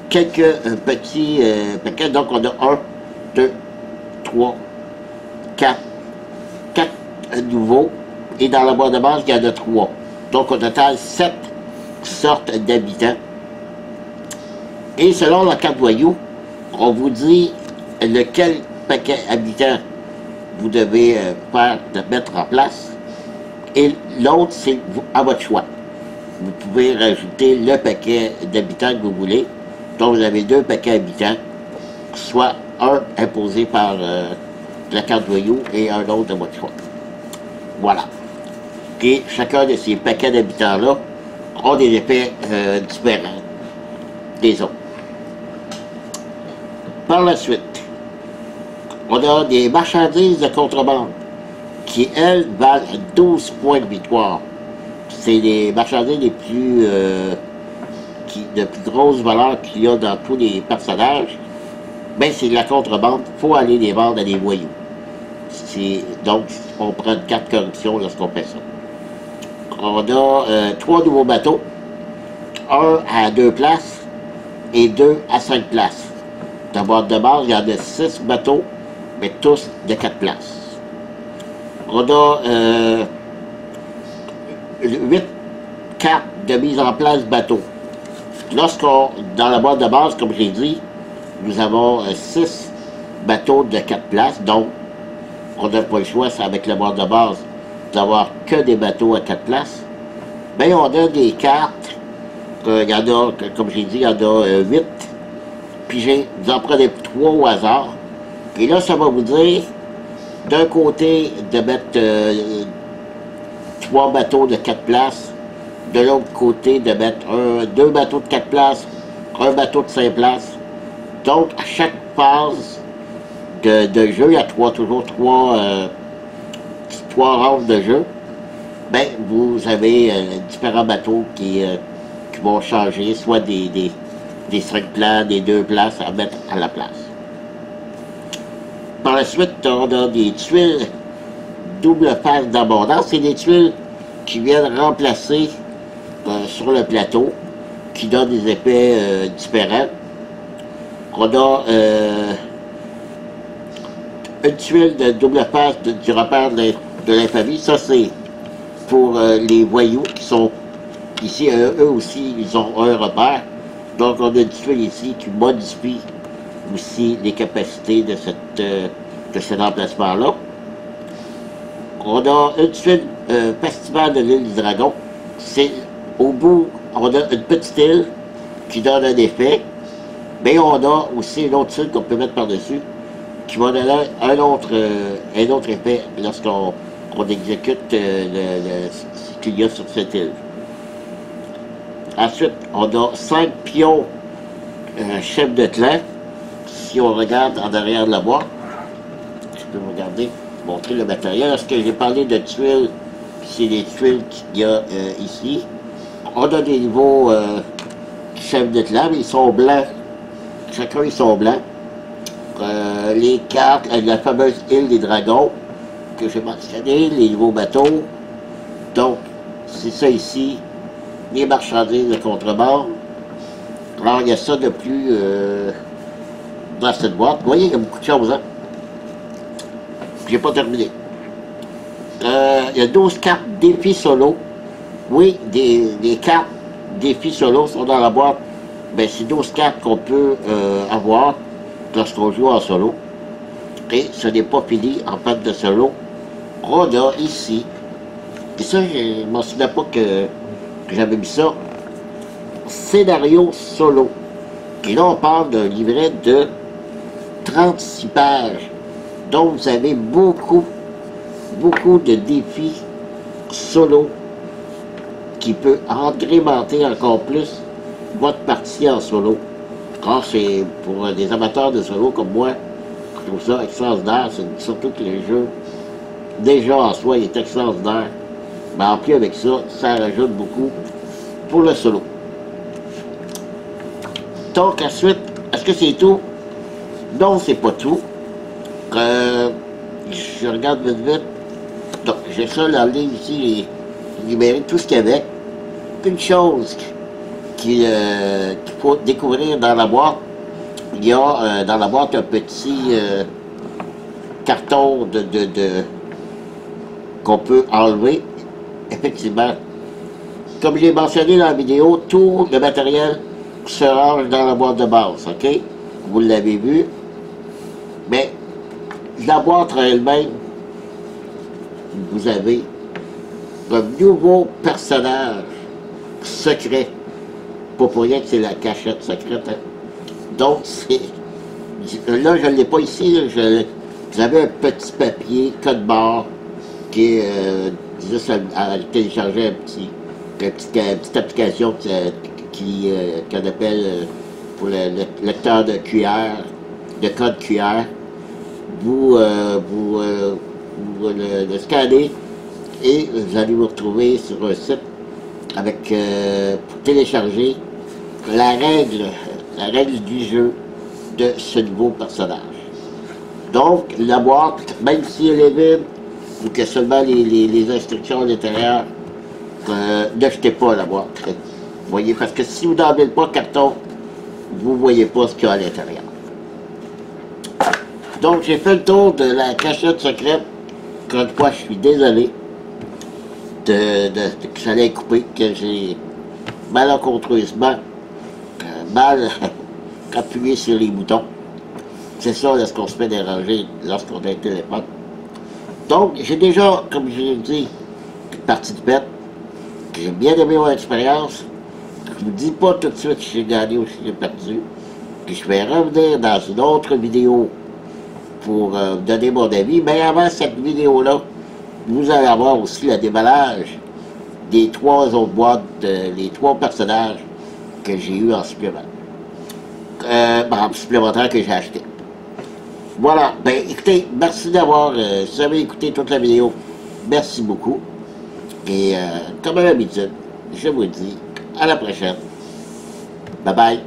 quelques petits paquets. Donc on a 1, 2, 3, 4 nouveaux. Et dans la boîte de base, il y en a 3. Donc au total, 7 sortes d'habitants. Et selon la carte voyou, on vous dit lequel paquet habitant vous devez mettre en place. Et l'autre, c'est à votre choix. Vous pouvez rajouter le paquet d'habitants que vous voulez. Donc vous avez 2 paquets habitants, soit un imposé par la carte voyou et un autre de votre choix. Voilà. Et chacun de ces paquets d'habitants-là ont des effets différents des autres. Par la suite, on a des marchandises de contrebande qui, elles, valent 12 points de victoire. C'est les marchandises les plus de plus grosse valeur qu'il y a dans tous les personnages. Ben, c'est de la contrebande. Il faut aller les vendre à des voyous. Donc, on prend une carte corruption lorsqu'on fait ça. On a 3 nouveaux bateaux. 1 à 2 places et 2 à 5 places. Dans la boîte de base, il y en a 6 bateaux, mais tous de 4 places. On a 8 cartes de mise en place bateau. Dans la boîte de base, comme j'ai dit, nous avons 6 bateaux de 4 places, donc on n'a pas le choix, c'est avec la boîte de base, d'avoir que des bateaux à 4 places. Bien, on a des cartes, il y en a, comme j'ai dit, il y en a 8. Puis vous en prenez 3 au hasard. Et là, ça va vous dire, d'un côté, de mettre 3 bateaux de 4 places, de l'autre côté, de mettre 2 bateaux de 4 places, un bateau de 5 places. Donc, à chaque phase de jeu, il y a toujours 3 rounds de jeu. Ben, vous avez différents bateaux qui vont changer, soit des 5 places, des 2 places à mettre à la place. Par la suite, on a des tuiles double face d'abondance. C'est des tuiles qui viennent remplacer sur le plateau, qui donnent des effets différents. On a une tuile de double face du repère de l'infamie. Ça, c'est pour les voyous qui sont ici. Eux aussi, ils ont un repère. Donc, on a une tuile ici qui modifie aussi les capacités de cet emplacement-là. On a une tuile festival de l'île du Dragon. C'est au bout, on a une petite île qui donne un effet, mais on a aussi une autre tuile qu'on peut mettre par-dessus qui va donner un autre effet lorsqu'on exécute ce qu'il y a sur cette île. Ensuite, on a 5 pions chefs de clan. Si on regarde en arrière de la boîte, je peux vous regarder, montrer le matériel. Lorsque j'ai parlé de tuiles, c'est les tuiles qu'il y a ici. On a des nouveaux chefs de clan, mais ils sont blancs. Chacun, ils sont blancs. Les cartes, la fameuse île des dragons, que j'ai mentionné, les nouveaux bateaux. Donc, c'est ça ici, les marchandises de contrebande. Alors, il y a ça de plus dans cette boîte. Vous voyez, il y a beaucoup de choses, hein? J'ai pas terminé. Il y a 12 cartes défis solo. Oui, des cartes défis solo sont dans la boîte. Ben, c'est 12 cartes qu'on peut avoir lorsqu'on joue en solo. Et ce n'est pas fini en fait de solo. On a ici, et ça, je ne m'en souviens pas que j'avais mis ça, scénario solo. Et là, on parle d'un livret de 36 pages. Donc, vous avez beaucoup de défis solo qui peut agrémenter encore plus votre partie en solo. Car c'est pour des amateurs de solo comme moi, je trouve ça extraordinaire, surtout que le jeu, déjà en soi, il est extraordinaire. Mais en plus avec ça, ça rajoute beaucoup pour le solo. Donc ensuite, est-ce que c'est tout? Non, c'est pas tout. Je regarde vite. Donc, j'ai ça dans le livre ici, libéré tout ce qu'il y avait. Une chose qu'il faut découvrir dans la boîte, il y a dans la boîte un petit carton qu'on peut enlever. Effectivement, comme j'ai mentionné dans la vidéo, tout le matériel se range dans la boîte de base, ok? Vous l'avez vu. Mais la boîte elle-même, vous avez un nouveau personnage secret. Pas pour rien que c'est la cachette secrète. Hein? Donc, c'est... Là, je ne l'ai pas ici. Vous avez un petit papier, code barre, qui est juste à télécharger une petite application qu'on appelle pour le lecteur de QR, de code QR. Vous le scannez et vous allez vous retrouver sur un site avec pour télécharger la règle du jeu de ce nouveau personnage. Donc la boîte, même si elle est vide ou que seulement les instructions à l'intérieur, ne jetez pas la boîte. Vous voyez, parce que si vous n'enlevez pas le carton, vous ne voyez pas ce qu'il y a à l'intérieur. Donc j'ai fait le tour de la cachette secrète. Encore une fois, je suis désolé que ça allait couper, que j'ai malencontreusement mal appuyé sur les boutons. C'est ça lorsqu'on se fait déranger, lorsqu'on a un téléphone. Donc, j'ai déjà, comme je l'ai dit, une partie de pète, que j'ai bien aimé mon expérience. Je ne vous dis pas tout de suite si j'ai gagné ou si j'ai perdu. Puis je vais revenir dans une autre vidéo pour donner mon avis. Mais avant cette vidéo-là, vous allez avoir aussi le déballage des 3 autres boîtes, les 3 personnages que j'ai eu en supplément. En supplémentaire que j'ai acheté. Voilà, ben écoutez, merci d'avoir, si vous avez écouté toute la vidéo, merci beaucoup. Et comme à l'habitude, je vous dis à la prochaine. Bye bye.